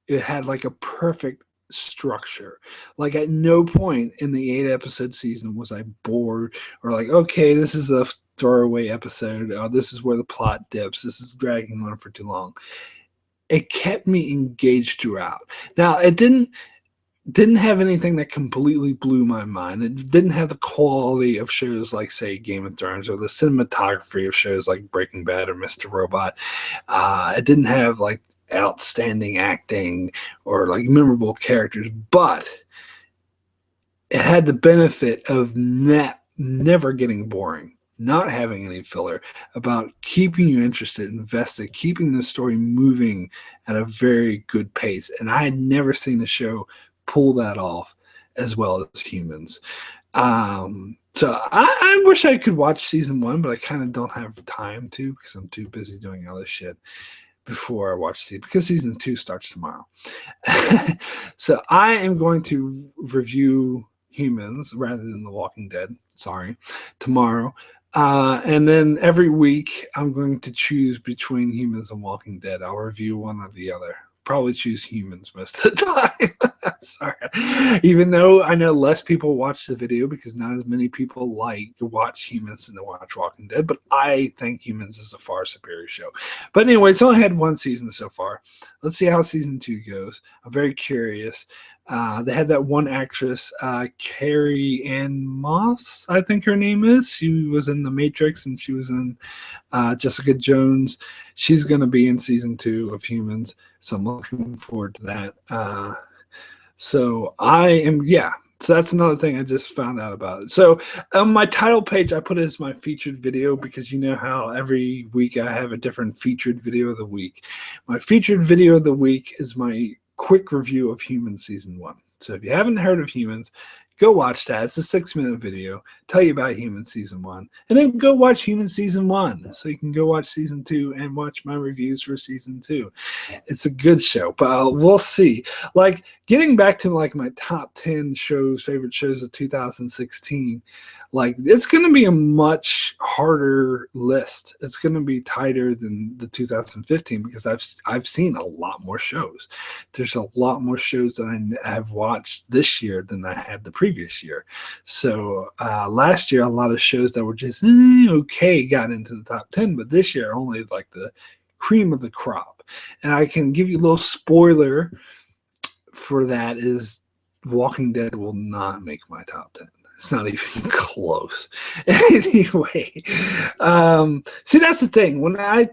It had like a perfect structure. Like at no point in the 8-episode season was I bored or like, okay, this is a throwaway episode. Oh, this is where the plot dips. This is dragging on for too long. It kept me engaged throughout. Now, it didn't have anything that completely blew my mind. It didn't have the quality of shows like, say, Game of Thrones, or the cinematography of shows like Breaking Bad or Mr. Robot. It didn't have like outstanding acting or like memorable characters, but it had the benefit of never getting boring, not having any filler, about keeping you interested, invested, keeping the story moving at a very good pace. And I had never seen a show pull that off as well as Humans. So I wish I could watch season 1, but I kind of don't have time to, because I'm too busy doing other shit before I watch season, because season 2 starts tomorrow. So I am going to review Humans rather than The Walking Dead, tomorrow. And then every week I'm going to choose between Humans and Walking Dead. I'll review one or the other. Probably choose Humans most of the time. Sorry. Even though I know less people watch the video, because not as many people like to watch Humans than to watch Walking Dead, but I think Humans is a far superior show. But anyway, it's only had 1 season so far. Let's see how season 2 goes. I'm very curious. They had that one actress, Carrie Ann Moss, I think her name is. She was in The Matrix, and she was in Jessica Jones. She's going to be in season 2 of Humans, so I'm looking forward to that. So that's another thing I just found out about. So on my title page, I put it as my featured video, because you know how every week I have a different featured video of the week. My featured video of the week is my quick review of Humans season 1. So if you haven't heard of Humans, go watch that. It's a 6-minute video. Tell you about Humans season 1. And then go watch Humans season 1, so you can go watch season 2 and watch my reviews for season 2. It's a good show, but we'll see. Like, getting back to like my top 10 favorite shows of 2016, like, it's going to be a much harder list. It's going to be tighter than the 2015, because I've seen a lot more shows. There's a lot more shows that I have watched this year than I had the previous year. So last year, a lot of shows that were just okay got into the top 10, but this year only like the cream of the crop. And I can give you a little spoiler for that is Walking Dead will not make my top 10. It's not even close. Anyway, see, that's the thing. When I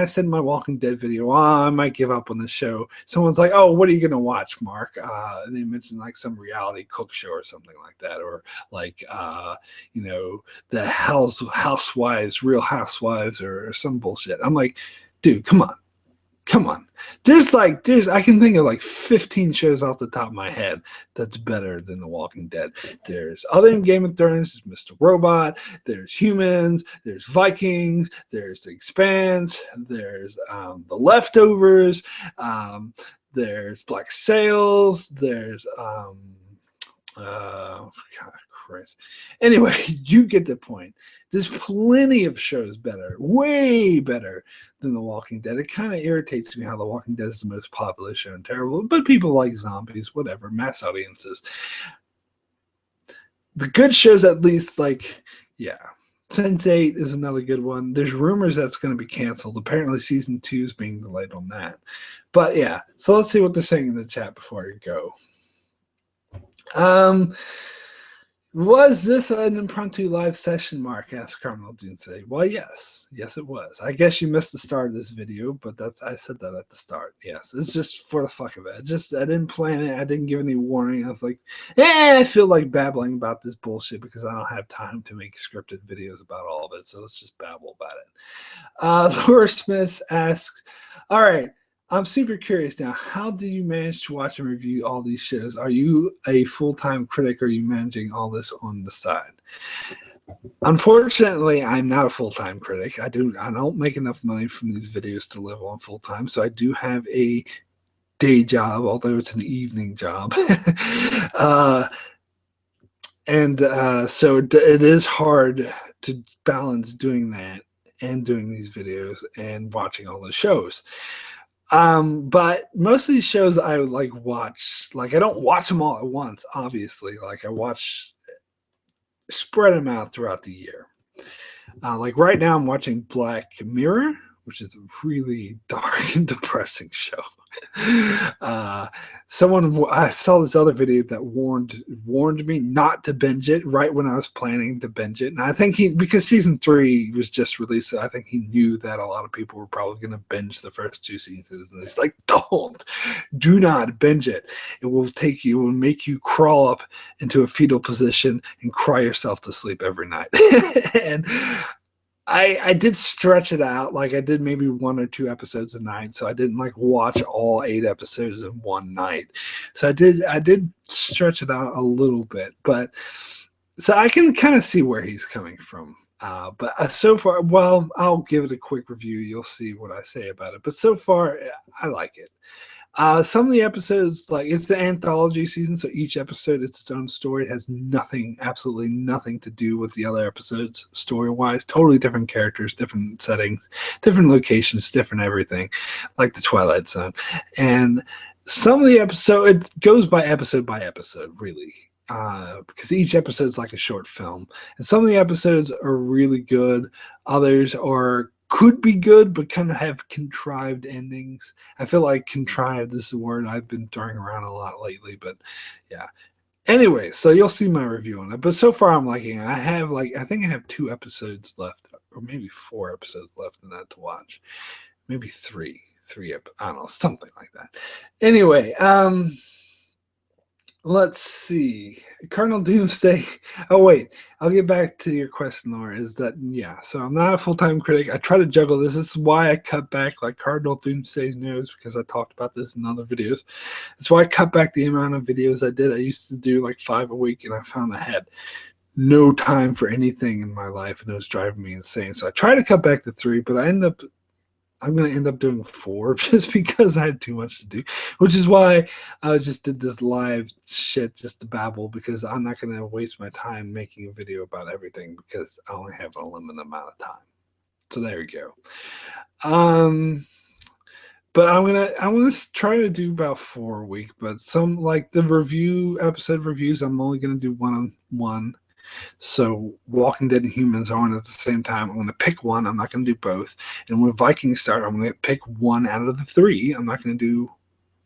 said in my Walking Dead video, I might give up on the show, someone's like, oh, what are you going to watch, Mark? And they mentioned like some reality cook show or something like that, or like, the Housewives, Real Housewives, or some bullshit. I'm like, dude, come on. There's I can think of like 15 shows off the top of my head that's better than The Walking Dead. There's, other than Game of Thrones, there's Mr. Robot, there's Humans, there's Vikings, there's The Expanse, there's The Leftovers, There's Black Sails. There's God, Christ. Anyway, you get the point. There's plenty of shows better, way better than The Walking Dead. It kind of irritates me how The Walking Dead is the most popular show and terrible, but people like zombies, whatever, mass audiences. The good shows, at least, like, yeah. Sense8 is another good one. There's rumors that's going to be canceled. Apparently, season 2 is being delayed on that. But yeah, so let's see what they're saying in the chat before I go. Was this an impromptu live session, Mark? Asked Cardinal Doomsday. Well, yes. Yes, it was. I guess you missed the start of this video, but I said that at the start. Yes, it's just for the fuck of it. I didn't plan it. I didn't give any warning. I was like, I feel like babbling about this bullshit because I don't have time to make scripted videos about all of it, so let's just babble about it. Laura Smith asks, all right, I'm super curious now. How do you manage to watch and review all these shows? Are you a full-time critic, or are you managing all this on the side? Unfortunately, I'm not a full-time critic. I don't make enough money from these videos to live on full-time, so I do have a day job, although it's an evening job. So it is hard to balance doing that and doing these videos and watching all the shows. But most of these shows I like watch, like I don't watch them all at once, obviously. Like I spread them out throughout the year. Like right now I'm watching Black Mirror, which is a really dark and depressing show. I saw this other video that warned me not to binge it right when I was planning to binge it. And I think because season 3 was just released, so I think he knew that a lot of people were probably going to binge the first 2 seasons. And it's like, do not binge it. It will make you crawl up into a fetal position and cry yourself to sleep every night. And I did stretch it out. Like I did maybe 1 or 2 episodes a night. So I didn't like watch all 8 episodes in one night. So I did stretch it out a little bit, but so I can kind of see where he's coming from. But so far, well, I'll give it a quick review. You'll see what I say about it. But so far, I like it. Some of the episodes, like it's the anthology season, so each episode is its own story. It has absolutely nothing to do with the other episodes story-wise. Totally different characters, different settings, different locations, different everything, like the Twilight Zone. And some of the episodes, it goes by episode, really. Because each episode is like a short film. And some of the episodes are really good. Others could be good, but kind of have contrived endings. I feel like contrived is the word I've been throwing around a lot lately, but yeah. Anyway, so you'll see my review on it. But so far I'm liking it. I think I have 2 episodes left, or maybe 4 episodes left in that to watch. Maybe 3. I don't know, something like that. Anyway, let's see. Cardinal Doomsday. Oh, wait. I'll get back to your question, Laura. Is that, yeah. So I'm not a full-time critic. I try to juggle this. This is why I cut back, like Cardinal Doomsday knows, because I talked about this in other videos. That's why I cut back the amount of videos I did. I used to do like 5 a week, and I found I had no time for anything in my life, and it was driving me insane. So I try to cut back to 3, but I'm going to end up doing 4 just because I had too much to do, which is why I just did this live shit just to babble, because I'm not going to waste my time making a video about everything because I only have a limited amount of time. So there you go. But I'm gonna try to do about 4 a week, but some like the episode reviews, I'm only going to do 1 on 1. So Walking Dead and Humans are on at the same time. I'm going to pick one. I'm not going to do both. And when Vikings start, I'm going to pick 1 out of the 3. I'm not going to do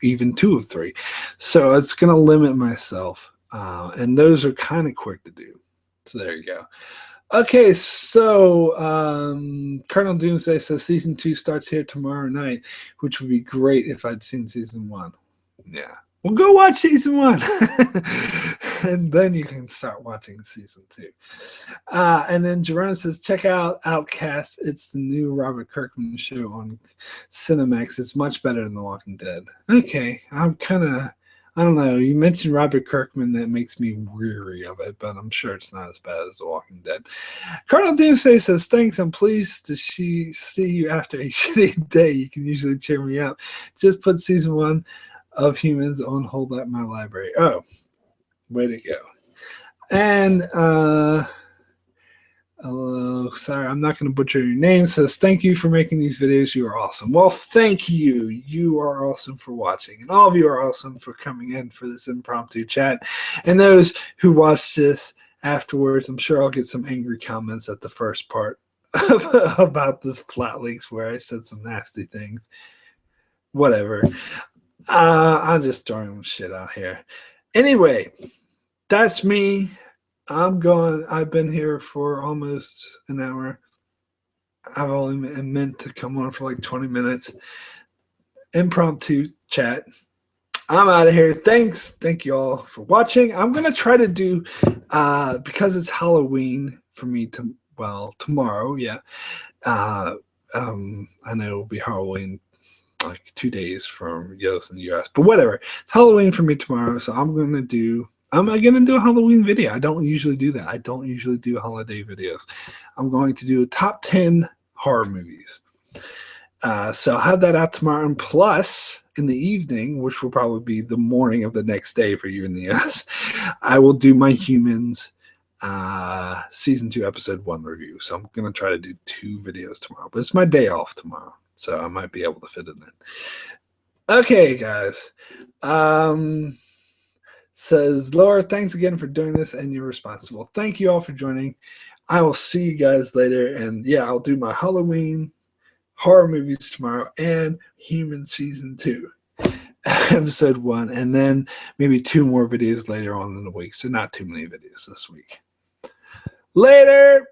even 2 of 3. So it's going to limit myself. And those are kind of quick to do. So there you go. Okay, so Colonel Doomsday says season 2 starts here tomorrow night, which would be great if I'd seen season 1. Yeah. Well, go watch season 1, and then you can start watching season 2. And then Jerona says, check out Outcast. It's the new Robert Kirkman show on Cinemax. It's much better than The Walking Dead. Okay, I don't know. You mentioned Robert Kirkman. That makes me weary of it, but I'm sure it's not as bad as The Walking Dead. Colonel Doomsday says, thanks. I'm pleased to see you after a shitty day. You can usually cheer me up. Just put season 1 of humans on hold at my library. Oh, way to go. And hello, sorry, I'm not going to butcher your name. Says, thank you for making these videos. You are awesome. Well, thank you. You are awesome for watching. And all of you are awesome for coming in for this impromptu chat. And those who watch this afterwards, I'm sure I'll get some angry comments at the first part about this plot leaks where I said some nasty things. Whatever. I'm just throwing shit out here. Anyway, that's me. I'm gone. I've been here for almost an hour. I've only meant to come on for like 20 minutes. Impromptu chat. I'm out of here. Thanks. Thank you all for watching. I'm going to try to do, because it's Halloween for me tomorrow. Yeah. I know it'll be Halloween like 2 days from Yost in the US, but whatever. It's Halloween for me tomorrow. So I'm going to do a Halloween video. I don't usually do that. I don't usually do holiday videos. I'm going to do a top 10 horror movies. So I'll have that out tomorrow. And plus, in the evening, which will probably be the morning of the next day for you in the US, I will do my Humans season 2 episode 1 review. So I'm going to try to do 2 videos tomorrow. But it's my day off tomorrow, so I might be able to fit it in. Okay, guys. Says, Laura, thanks again for doing this, and you're responsible. Thank you all for joining. I will see you guys later. And yeah, I'll do my Halloween horror movies tomorrow and Human season 2, episode 1, and then maybe 2 more videos later on in the week. So not too many videos this week. Later.